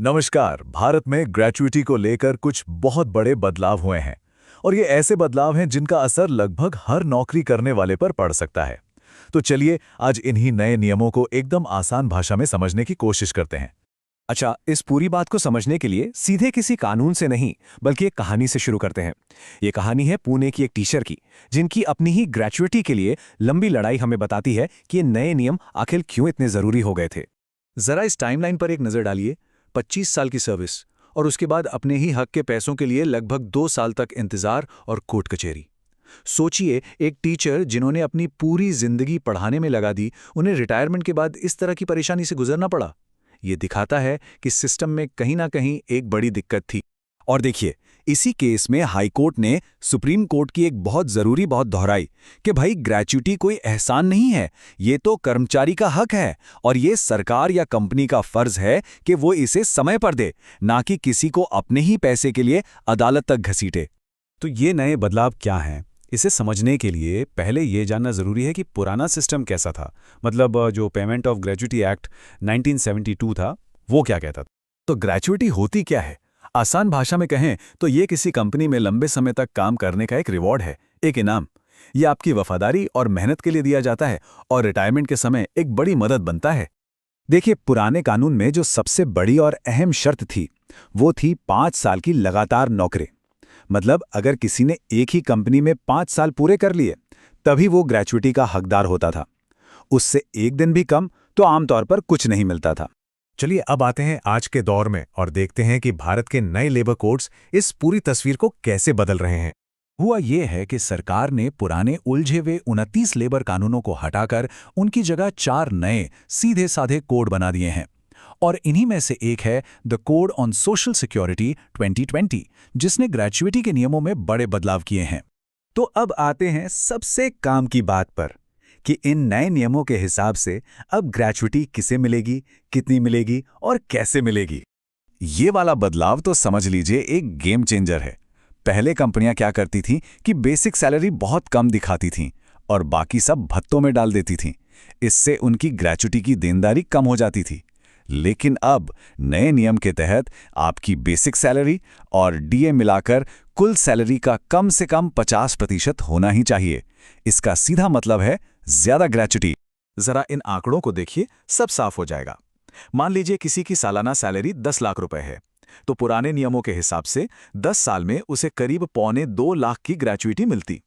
नमस्कार। भारत में ग्रेच्युइटी को लेकर कुछ बहुत बड़े बदलाव हुए हैं और ये ऐसे बदलाव हैं जिनका असर लगभग हर नौकरी करने वाले पर पड़ सकता है। तो चलिए आज इन्हीं नए नियमों को एकदम आसान भाषा में समझने की कोशिश करते हैं। अच्छा, इस पूरी बात को समझने के लिए सीधे किसी कानून से नहीं बल्कि एक कहानी से शुरू करते हैं। ये कहानी है पुणे की एक टीचर की, जिनकी अपनी ही ग्रेच्युइटी के लिए लंबी लड़ाई हमें बताती है कि ये नए नियम आखिर क्यों इतने जरूरी हो गए थे। जरा इस टाइमलाइन पर एक नजर डालिए। 25 साल की सर्विस और उसके बाद अपने ही हक के पैसों के लिए लगभग 2 साल तक इंतजार और कोर्ट कचहरी। सोचिए, एक टीचर जिन्होंने अपनी पूरी जिंदगी पढ़ाने में लगा दी, उन्हें रिटायरमेंट के बाद इस तरह की परेशानी से गुजरना पड़ा। ये दिखाता है कि सिस्टम में कहीं ना कहीं एक बड़ी दिक्कत थी। और देखिए, इसी केस में हाई कोर्ट ने सुप्रीम कोर्ट की एक बहुत जरूरी बात दोहराई कि भाई ग्रेच्युइटी कोई एहसान नहीं है, ये तो कर्मचारी का हक है और ये सरकार या कंपनी का फर्ज है कि वो इसे समय पर दे, ना कि किसी को अपने ही पैसे के लिए अदालत तक घसीटे। तो ये नए बदलाव क्या हैं? इसे समझने के लिए पहले ये जानना ज़रूरी है कि पुराना सिस्टम कैसा था। मतलब जो पेमेंट ऑफ ग्रेच्युइटी एक्ट 1972 था, वो क्या कहता था। तो ग्रेच्युइटी होती क्या है? आसान भाषा में कहें तो ये किसी कंपनी में लंबे समय तक काम करने का एक रिवॉर्ड है, एक इनाम। ये आपकी वफादारी और मेहनत के लिए दिया जाता है और रिटायरमेंट के समय एक बड़ी मदद बनता है। देखिए, पुराने कानून में जो सबसे बड़ी और अहम शर्त थी, वो थी 5 साल की लगातार नौकरी। मतलब अगर किसी ने एक ही कंपनी में 5 साल पूरे कर लिए, तभी वो ग्रेच्युइटी का हकदार होता था। उससे एक दिन भी कम तो आमतौर पर कुछ नहीं मिलता था। चलिए अब आते हैं आज के दौर में और देखते हैं कि भारत के नए लेबर कोड्स इस पूरी तस्वीर को कैसे बदल रहे हैं। हुआ ये है कि सरकार ने पुराने उलझे हुए 29 लेबर कानूनों को हटाकर उनकी जगह 4 नए सीधे साधे कोड बना दिए हैं। और इन्हीं में से एक है the code on social security 2020, जिसने ग्रेच्युइटी के नियमों में बड़े बदलाव किए हैं। तो अब आते हैं सबसे काम की बात पर कि इन नए नियमों के हिसाब से अब ग्रेच्युइटी किसे मिलेगी, कितनी मिलेगी और कैसे मिलेगी। ये वाला बदलाव तो समझ लीजिए एक गेम चेंजर है। पहले कंपनियां क्या करती थीं कि बेसिक सैलरी बहुत कम दिखाती थीं और बाकी सब भत्तों में डाल देती थीं। इससे उनकी ग्रेच्युइटी की देनदारी कम हो जाती थी। लेकिन अब नए नियम के तहत आपकी बेसिक सैलरी और डीए मिलाकर कुल सैलरी का कम से कम 50% होना ही चाहिए। इसका सीधा मतलब है ज्यादा ग्रेच्युइटी। जरा इन आंकड़ों को देखिए, सब साफ हो जाएगा। मान लीजिए किसी की सालाना सैलरी 10 लाख रुपए है, तो पुराने नियमों के हिसाब से 10 साल में उसे करीब 1.25 लाख की ग्रेच्युइटी मिलती।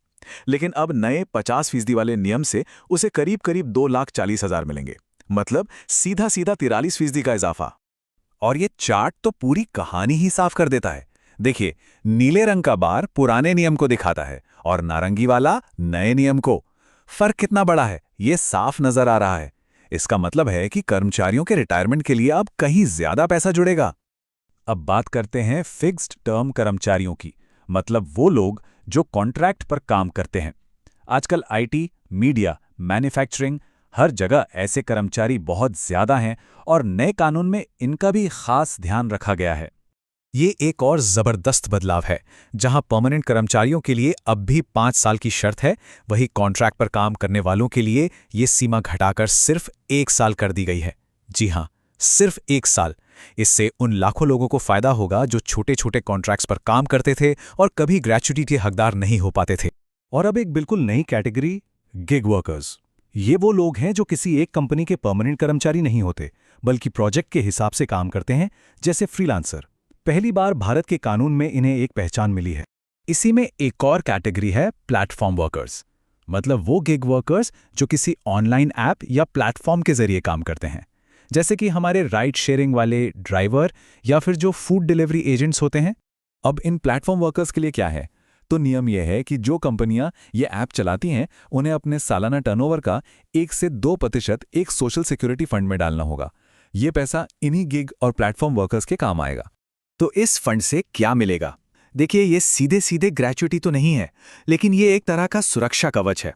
लेकिन अब नए 50% वाले नियम से उसे करीब 2,40,000 मिलेंगे। मतलब सीधा सीधा 43% का इजाफा। और ये चार्ट तो पूरी कहानी ही साफ कर देता है। देखिए, नीले रंग का बार पुराने नियम को दिखाता है और नारंगी वाला नए नियम को। फर्क कितना बड़ा है, ये साफ नजर आ रहा है। इसका मतलब है कि कर्मचारियों के रिटायरमेंट के लिए अब कहीं ज्यादा पैसा जुड़ेगा। अब बात करते हैं फिक्स्ड टर्म कर्मचारियों की, मतलब वो लोग जो कॉन्ट्रैक्ट पर काम करते हैं। आजकल आईटी, मीडिया, मैन्युफैक्चरिंग, हर जगह ऐसे कर्मचारी बहुत ज्यादा हैं और नए कानून में इनका भी खास ध्यान रखा गया है। ये एक और जबरदस्त बदलाव है। जहां परमानेंट कर्मचारियों के लिए अब भी 5 साल की शर्त है, वहीं कॉन्ट्रैक्ट पर काम करने वालों के लिए ये सीमा घटाकर सिर्फ 1 साल कर दी गई है। जी हां, सिर्फ 1 साल। इससे उन लाखों लोगों को फायदा होगा जो छोटे छोटे कॉन्ट्रैक्ट्स पर काम करते थे और कभी ग्रेच्युइटी के हकदार नहीं हो पाते थे। और अब एक बिल्कुल नई कैटेगरी, गिग वर्कर्स। ये वो लोग हैं जो किसी एक कंपनी के परमानेंट कर्मचारी नहीं होते, बल्कि प्रोजेक्ट के हिसाब से काम करते हैं, जैसे फ्रीलांसर। पहली बार भारत के कानून में इन्हें एक पहचान मिली है। इसी में एक और कैटेगरी है प्लेटफॉर्म वर्कर्स। मतलब वो गिग वर्कर्स जो किसी ऑनलाइन ऐप या प्लेटफॉर्म के जरिए काम करते हैं, जैसे कि हमारे राइड शेयरिंग वाले ड्राइवर या फिर जो फूड डिलीवरी एजेंट्स होते हैं। अब इन प्लेटफॉर्म वर्कर्स के लिए क्या है? तो नियम यह है कि जो कंपनियां ये ऐप चलाती हैं, उन्हें अपने सालाना टर्नओवर का 1 से 2% एक सोशल सिक्योरिटी फंड में डालना होगा। ये पैसा इन्हीं गिग और प्लेटफॉर्म वर्कर्स के काम आएगा। तो इस फंड से क्या मिलेगा? देखिए, ये सीधे सीधे ग्रेच्युइटी तो नहीं है, लेकिन ये एक तरह का सुरक्षा कवच है।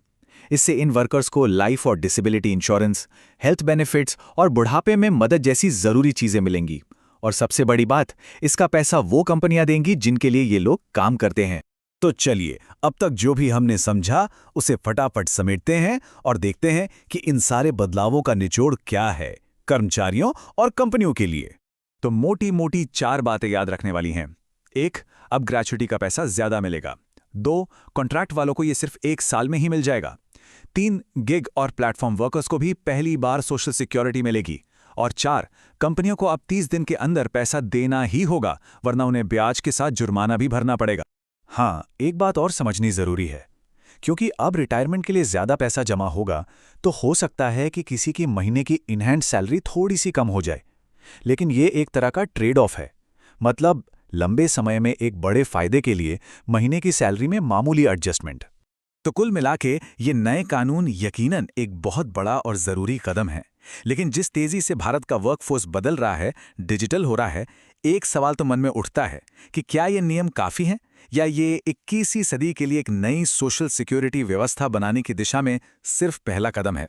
इससे इन वर्कर्स को लाइफ और डिसेबिलिटी इंश्योरेंस, हेल्थ बेनिफिट्स और बुढ़ापे में मदद जैसी जरूरी चीजें मिलेंगी। और सबसे बड़ी बात, इसका पैसा वो कंपनियां देंगी जिनके लिए ये लोग काम करते हैं। तो चलिए, अब तक जो भी हमने समझा उसे फटाफट समेटते हैं और देखते हैं कि इन सारे बदलावों का निचोड़ क्या है कर्मचारियों और कंपनियों के लिए। तो मोटी मोटी 4 बातें याद रखने वाली हैं। 1, अब ग्रेच्युटी का पैसा ज्यादा मिलेगा। 2, कॉन्ट्रैक्ट वालों को ये सिर्फ 1 साल में ही मिल जाएगा। 3, गिग और प्लेटफॉर्म वर्कर्स को भी पहली बार सोशल सिक्योरिटी मिलेगी। और 4, कंपनियों को अब 30 दिन के अंदर पैसा देना ही होगा, वरना उन्हें ब्याज के साथ जुर्माना भी भरना पड़ेगा। हाँ, एक बात और समझनी जरूरी है, क्योंकि अब रिटायरमेंट के लिए ज्यादा पैसा जमा होगा तो हो सकता है कि किसी की महीने की इनहैंड सैलरी थोड़ी सी कम हो जाए, लेकिन ये एक तरह का ट्रेड ऑफ है। मतलब लंबे समय में एक बड़े फायदे के लिए महीने की सैलरी में मामूली एडजस्टमेंट। तो कुल मिलाके ये नए कानून यकीनन एक बहुत बड़ा और जरूरी कदम है, लेकिन जिस तेजी से भारत का वर्कफोर्स बदल रहा है, डिजिटल हो रहा है, एक सवाल तो मन में उठता है कि क्या ये नियम काफी हैं या ये 21वीं सदी के लिए एक नई सोशल सिक्योरिटी व्यवस्था बनाने की दिशा में सिर्फ पहला कदम है।